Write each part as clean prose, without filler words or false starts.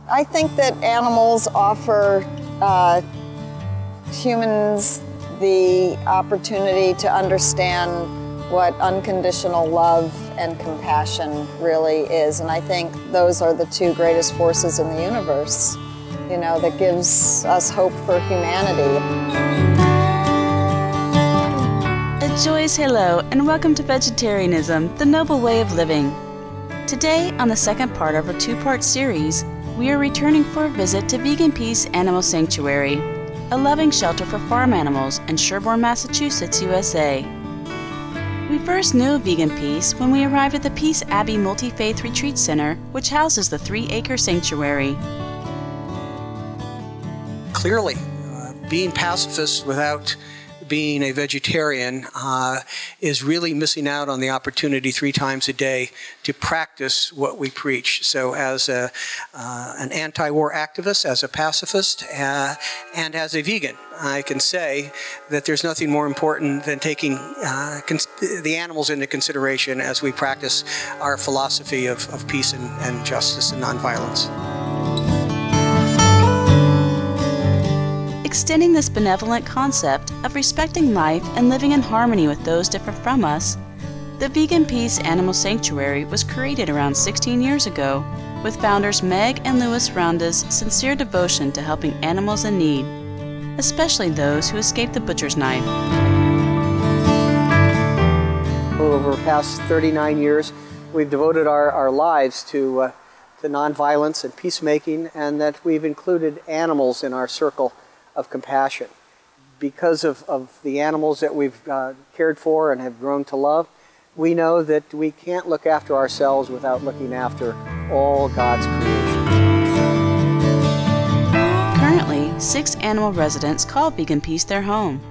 I think that animals offer humans the opportunity to understand what unconditional love and compassion really is. And I think those are the two greatest forces in the universe, you know, that gives us hope for humanity. A joyous hello and welcome to Vegetarianism, the Noble Way of Living. Today, on the second part of our two-part series, we are returning for a visit to Veganpeace Animal Sanctuary, a loving shelter for farm animals in Sherborne, Massachusetts, USA. We first knew of Veganpeace when we arrived at the Peace Abbey Multi-Faith Retreat Center, which houses the 3-acre sanctuary. Clearly, being pacifist without being a vegetarian is really missing out on the opportunity 3 times a day to practice what we preach. So as an anti-war activist, as a pacifist, and as a vegan, I can say that there's nothing more important than taking the animals into consideration as we practice our philosophy of peace and justice and nonviolence. Extending this benevolent concept of respecting life and living in harmony with those different from us, the Veganpeace Animal Sanctuary was created around 16 years ago, with founders Meg and Louis Rounda's sincere devotion to helping animals in need, especially those who escaped the butcher's knife. Over the past 39 years, we've devoted our lives to nonviolence and peacemaking, and that we've included animals in our circle of compassion. Because of the animals that we've cared for and have grown to love, we know that we can't look after ourselves without looking after all God's creation. Currently, 6 animal residents call Veganpeace their home.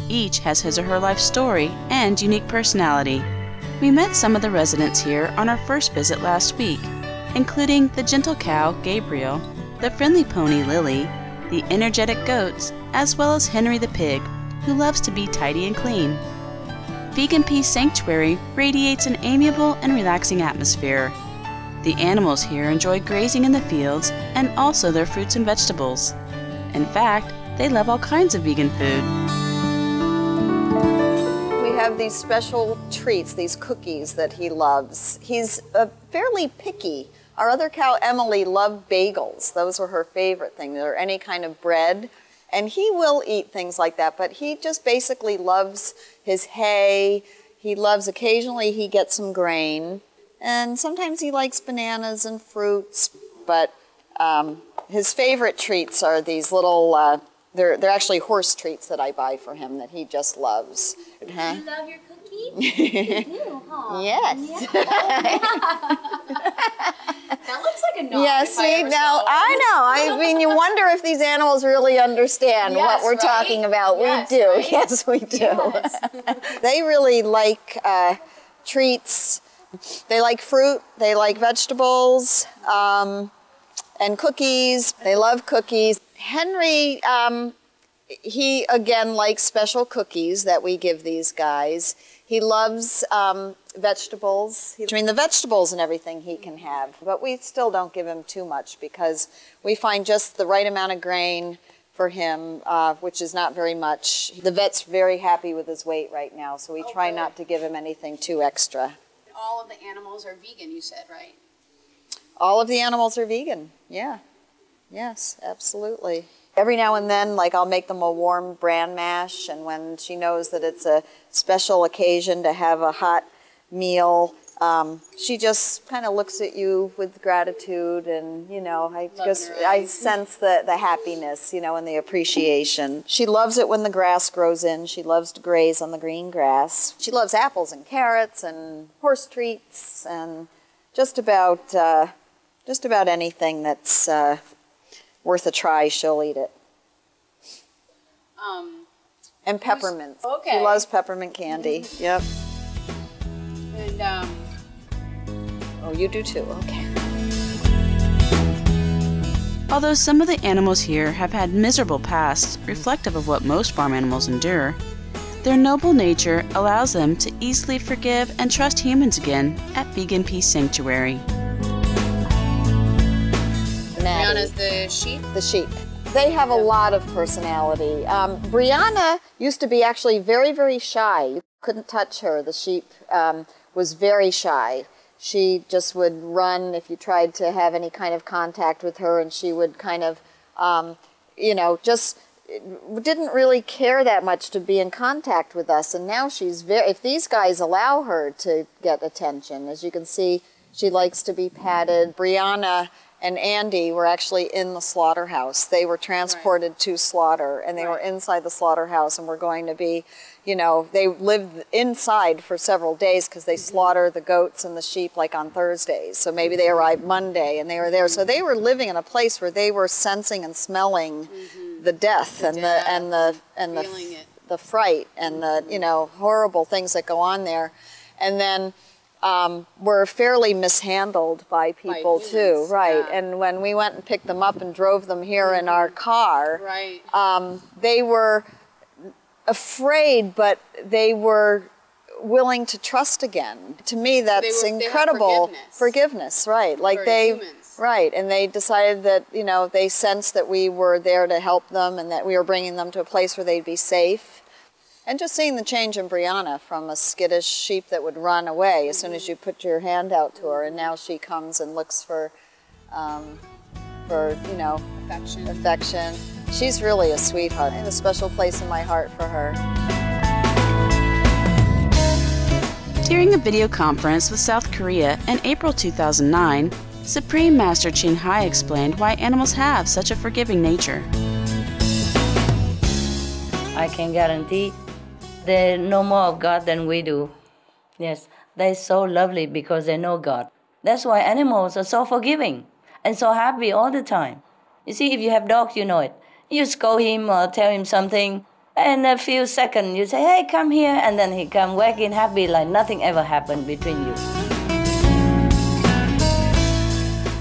Each has his or her life story and unique personality. We met some of the residents here on our first visit last week, including the gentle cow, Gabriel, the friendly pony, Lily, the energetic goats, as well as Henry the pig, who loves to be tidy and clean. Veganpeace Sanctuary radiates an amiable and relaxing atmosphere. The animals here enjoy grazing in the fields and also their fruits and vegetables. In fact, they love all kinds of vegan food. We have these special treats, these cookies that he loves. He's fairly picky. Our other cow, Emily, loved bagels. Those were her favorite thing, or any kind of bread. And he will eat things like that, but he just basically loves his hay. He loves, occasionally he gets some grain. And sometimes he likes bananas and fruits. But his favorite treats are these little, they're actually horse treats that I buy for him that he just loves. Do you love your cookies? You do, huh? Yes. Yeah. That looks like a nod. Yeah, see, now, I know. I mean, you wonder if these animals really understand what we're talking about. Yes, we do. right? Yes, we do. Yes. They really like treats. They like fruit. They like vegetables and cookies. They love cookies. Henry, he, again, likes special cookies that we give these guys. He loves vegetables. I mean, the vegetables and everything he can have, but we still don't give him too much because we find just the right amount of grain for him, which is not very much. The vet's very happy with his weight right now, so we try not to give him anything too extra. All of the animals are vegan, you said, right? All of the animals are vegan, yeah. Yes, absolutely. Every now and then, like, I'll make them a warm bran mash, and when she knows that it's a special occasion to have a hot meal, she just kind of looks at you with gratitude, and, you know, I sense the happiness, you know, and the appreciation. She loves it when the grass grows in. She loves to graze on the green grass. She loves apples and carrots and horse treats and just about anything that's worth a try, she'll eat it. And peppermints. Okay. She loves peppermint candy. Yep. And oh, you do too. Okay. Although some of the animals here have had miserable pasts reflective of what most farm animals endure, their noble nature allows them to easily forgive and trust humans again at Veganpeace Sanctuary. Maddie. Brianna's the sheep? The sheep. They have a lot of personality. Brianna used to be actually very, very shy. You couldn't touch her. The sheep was very shy. She just would run if you tried to have any kind of contact with her, and she would kind of, just didn't really care that much to be in contact with us. And now she's if these guys allow her to get attention, as you can see, she likes to be patted. Brianna and Andy were actually in the slaughterhouse. They were transported to slaughter, and they were inside the slaughterhouse, and were going to be, they lived inside for several days because they slaughter the goats and the sheep like on Thursdays. So maybe they arrived Monday, and they were there. So they were living in a place where they were sensing and smelling the death and the fright and the horrible things that go on there, and then. Were fairly mishandled by people too, right? Yeah. And when we went and picked them up and drove them here in our car, they were afraid, but they were willing to trust again. To me, that's incredible. Forgiveness, right? Like right? And they decided that they sensed that we were there to help them and that we were bringing them to a place where they'd be safe. And just seeing the change in Brianna from a skittish sheep that would run away as soon as you put your hand out to her, and now she comes and looks for affection. She's really a sweetheart. I have a special place in my heart for her. During a video conference with South Korea in April 2009, Supreme Master Ching Hai explained why animals have such a forgiving nature. I can guarantee they know more of God than we do. Yes, they're so lovely because they know God. That's why animals are so forgiving and so happy all the time. You see, if you have dogs, you know it. You scold him or tell him something, and a few seconds you say, hey, come here, and then he come wagging happy like nothing ever happened between you.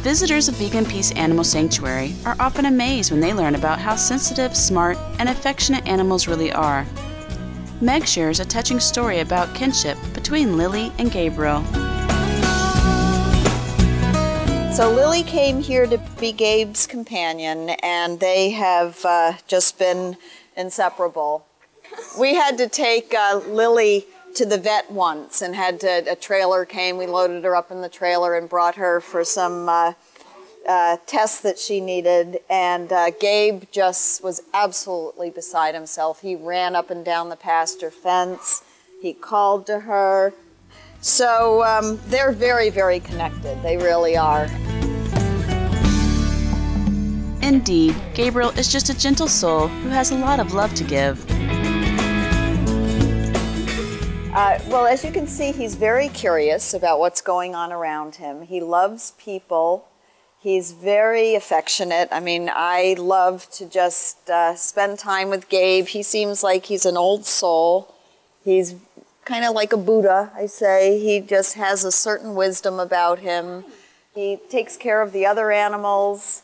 Visitors of Veganpeace Animal Sanctuary are often amazed when they learn about how sensitive, smart, and affectionate animals really are. Meg shares a touching story about kinship between Lily and Gabriel. So Lily came here to be Gabe's companion, and they have just been inseparable. We had to take Lily to the vet once, and a trailer came. We loaded her up in the trailer and brought her for some tests that she needed, and Gabe just was absolutely beside himself. He ran up and down the pasture fence. He called to her. So they're very, very connected. They really are. Indeed, Gabriel is just a gentle soul who has a lot of love to give. Well, as you can see, he's very curious about what's going on around him. He loves people. He's very affectionate. I mean, I love to just spend time with Gabe. He seems like he's an old soul. He's kind of like a Buddha, I say. He just has a certain wisdom about him. He takes care of the other animals.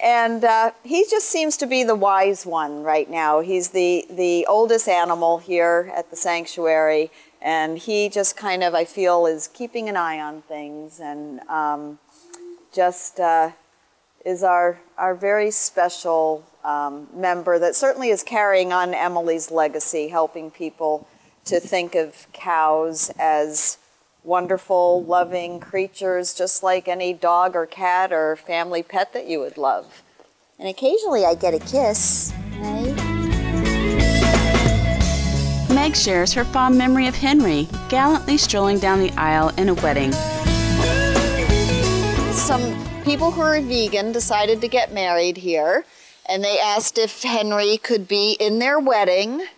And he just seems to be the wise one right now. He's the oldest animal here at the sanctuary. And he just kind of, I feel, is keeping an eye on things, and just is our very special member that certainly is carrying on Emily's legacy, helping people to think of cows as wonderful, loving creatures, just like any dog or cat or family pet that you would love. And occasionally I get a kiss, right? Meg shares her fond memory of Henry gallantly strolling down the aisle in a wedding. Some people who are vegan decided to get married here, and they asked if Henry could be in their wedding.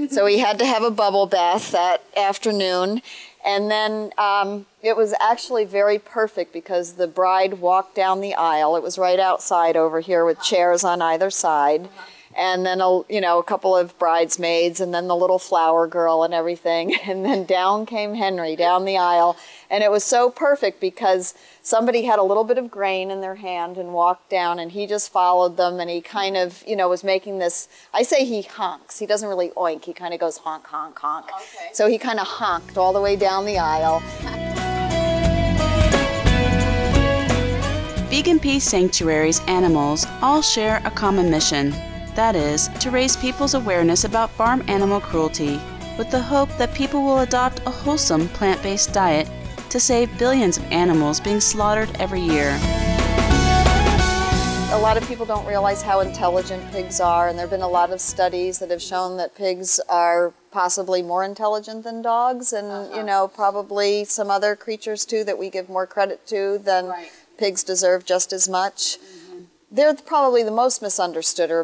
So he had to have a bubble bath that afternoon. And then it was actually very perfect because the bride walked down the aisle. It was right outside over here with chairs on either side. And then, a couple of bridesmaids, and then the little flower girl and everything. And then down came Henry down the aisle. And it was so perfect because somebody had a little bit of grain in their hand and walked down, and he just followed them, and he kind of, was making this, I say he honks. He doesn't really oink. He kind of goes honk, honk, honk. Okay. So he kind of honked all the way down the aisle. Veganpeace Sanctuary's animals all share a common mission. That is, to raise people's awareness about farm animal cruelty, with the hope that people will adopt a wholesome plant-based diet to save billions of animals being slaughtered every year. A lot of people don't realize how intelligent pigs are, and there have been a lot of studies that have shown that pigs are possibly more intelligent than dogs, and you know, probably some other creatures too that we give more credit to than pigs deserve just as much. They're probably the most misunderstood or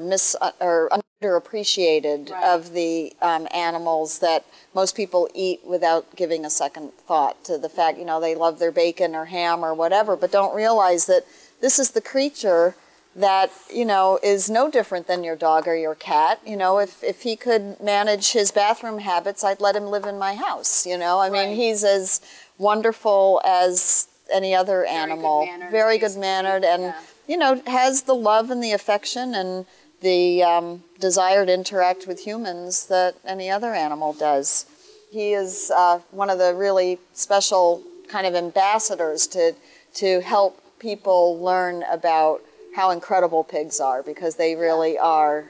underappreciated of the animals that most people eat without giving a second thought to the fact, you know, they love their bacon or ham or whatever, but don't realize that this is the creature that, you know, is no different than your dog or your cat. You know, if he could manage his bathroom habits, I'd let him live in my house, you know. I mean, he's as wonderful as any other animal. Very good-mannered, and, you know, has the love and the affection and the desire to interact with humans that any other animal does. He is one of the really special kind of ambassadors to help people learn about how incredible pigs are, because they really are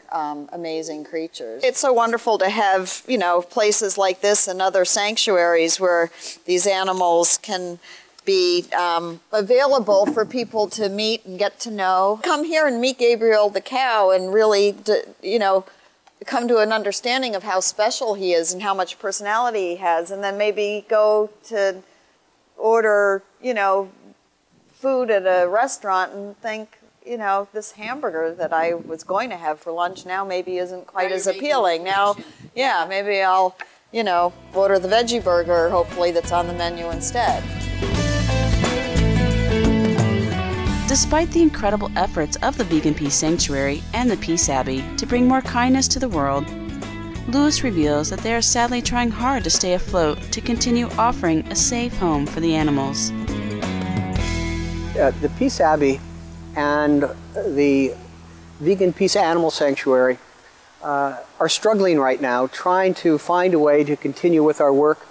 amazing creatures. It's so wonderful to have, you know, places like this and other sanctuaries where these animals can be available for people to meet and get to know. Come here and meet Gabriel the cow and really, you know, come to an understanding of how special he is and how much personality he has, and then maybe go to order, you know, food at a restaurant and think, you know, this hamburger that I was going to have for lunch now maybe isn't quite as appealing. Now, yeah, maybe I'll, you know, order the veggie burger, hopefully, that's on the menu instead. Despite the incredible efforts of the Veganpeace Sanctuary and the Peace Abbey to bring more kindness to the world, Lewis reveals that they are sadly trying hard to stay afloat to continue offering a safe home for the animals. The Peace Abbey and the Veganpeace Animal Sanctuary are struggling right now, trying to find a way to continue with our work.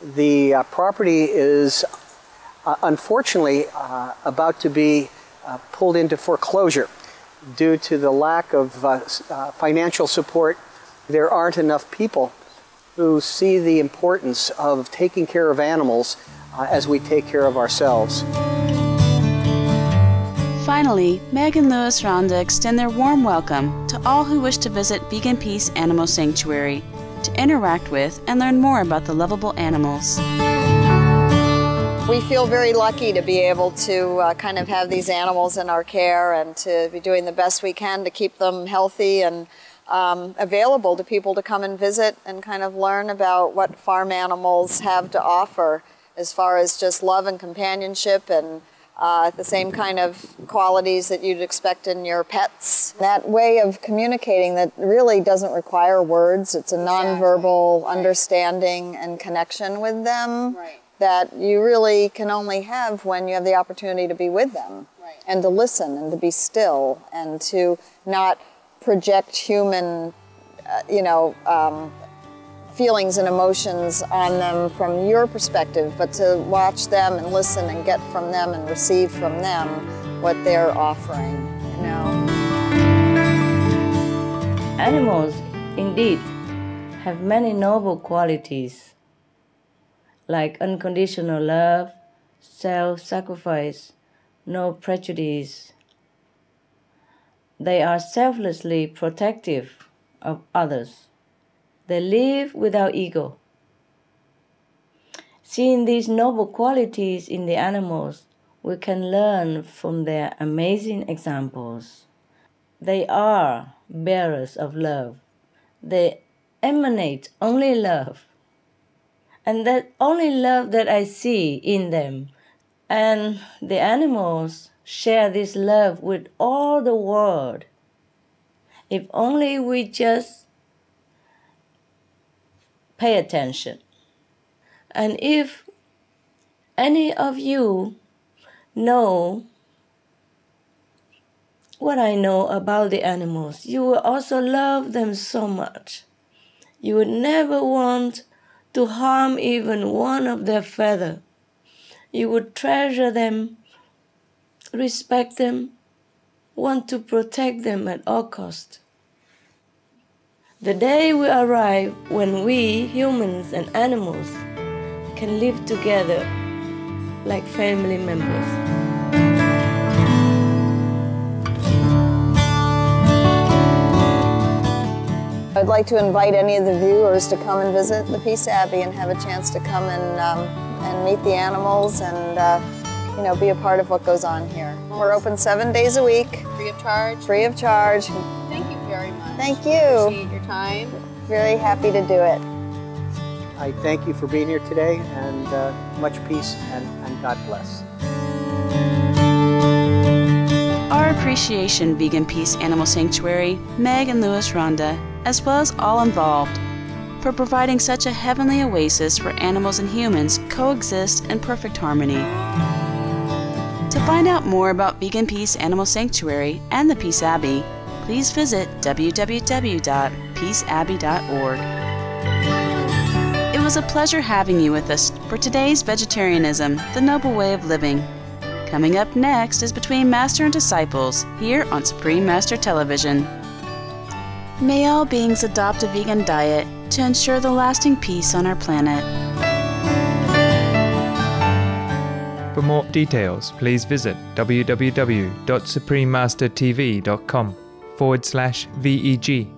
The property is unfortunately about to be pulled into foreclosure due to the lack of financial support. There aren't enough people who see the importance of taking care of animals as we take care of ourselves. Finally, Meg and Louis Rhonda extend their warm welcome to all who wish to visit Veganpeace Animal Sanctuary to interact with and learn more about the lovable animals. We feel very lucky to be able to kind of have these animals in our care and to be doing the best we can to keep them healthy and available to people to come and visit and kind of learn about what farm animals have to offer as far as just love and companionship and the same kind of qualities that you'd expect in your pets. That way of communicating that really doesn't require words. It's a nonverbal understanding and connection with them that you really can only have when you have the opportunity to be with them and to listen and to be still and to not project human, feelings and emotions on them from your perspective, but to watch them and listen and get from them and receive from them what they're offering, you know. Animals, indeed, have many noble qualities, like unconditional love, self-sacrifice, no prejudice. They are selflessly protective of others. They live without ego. Seeing these noble qualities in the animals, we can learn from their amazing examples. They are bearers of love. They emanate only love. And that only love that I see in them. And the animals share this love with all the world. If only we just pay attention. And if any of you know what I know about the animals, you will also love them so much. You would never want to harm even one of their feathers. You would treasure them respect them, want to protect them at all cost. The day will arrive when we, humans and animals, can live together like family members. I'd like to invite any of the viewers to come and visit the Peace Abbey and have a chance to come and meet the animals and be a part of what goes on here. We're open 7 days a week. Free of charge? Free of charge. Thank you very much. Thank you. Appreciate your time. Very happy to do it. I thank you for being here today, and much peace and God bless. Our appreciation, Veganpeace Animal Sanctuary, Meg and Louis Ronda, as well as all involved, for providing such a heavenly oasis where animals and humans coexist in perfect harmony. To find out more about Veganpeace Animal Sanctuary and the Peace Abbey, please visit www.peaceabbey.org. It was a pleasure having you with us for today's Vegetarianism, the Noble Way of Living. Coming up next is Between Master and Disciples, here on Supreme Master Television. May all beings adopt a vegan diet to ensure the lasting peace on our planet. For more details, please visit www.suprememastertv.com/VEG.